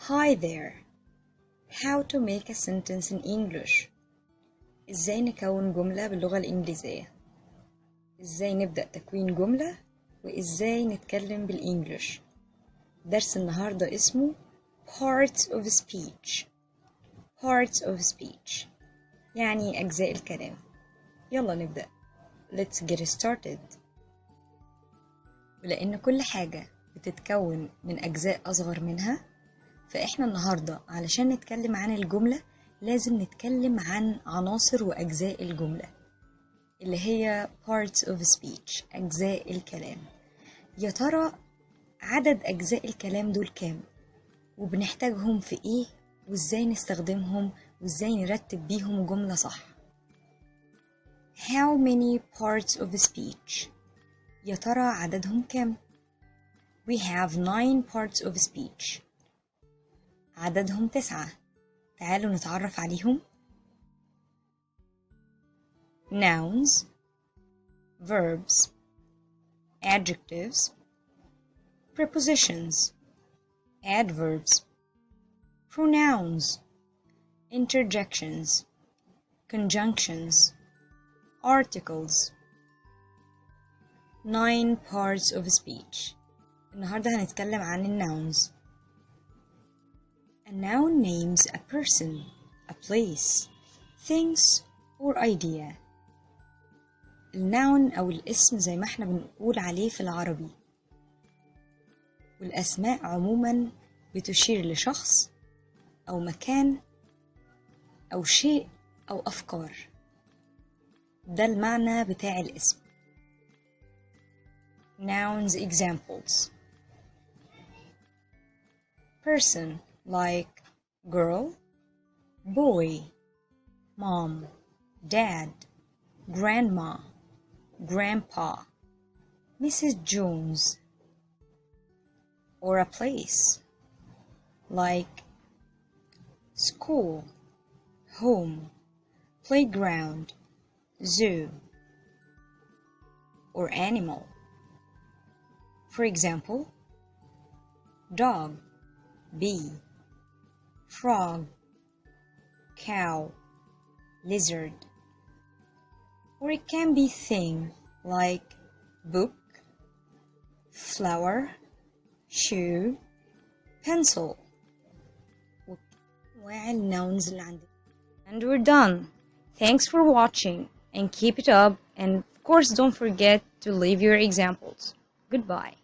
Hi there. How to make a sentence in English. إزاي نكون جملة باللغة الإنجليزية. إزاي نبدأ تكوين جملة وإزاي نتكلم بالإنجليش. درس النهاردة اسمه Parts of Speech. Parts of Speech يعني أجزاء الكلام. يلا نبدأ. Let's get started. ولأن كل حاجة بتتكون من أجزاء أصغر منها، فإحنا النهاردة علشان نتكلم عن الجملة لازم نتكلم عن عناصر وأجزاء الجملة اللي هي parts of speech، أجزاء الكلام. يا ترى عدد أجزاء الكلام دول كام؟ وبنحتاجهم في إيه؟ وإزاي نستخدمهم؟ وإزاي نرتب بيهم جملة صح؟ How many parts of speech؟ يا ترى عددهم كام؟ We have 9 parts of speech. عددهم 9. تعالوا نتعرف عليهم. Nouns, verbs, adjectives, prepositions, adverbs, pronouns, interjections, conjunctions, articles. 9 parts of speech. النهاردة هنتكلم عن الناونز. A noun names a person, a place, things or idea. الناون أو الاسم زي ما احنا بنقول عليه في العربي. والأسماء عموما بتشير لشخص أو مكان أو شيء أو أفكار. ده المعنى بتاع الاسم. Nouns examples. Person like girl, boy, mom, dad, grandma, grandpa, Mrs. Jones. Or a place like school, home, playground, zoo. Or animal. For example, dog, bee, frog, cow, lizard. Or it can be thing like book, flower, shoe, pencil. And we're done. Thanks for watching and keep it up, and of course don't forget to leave your examples. Goodbye.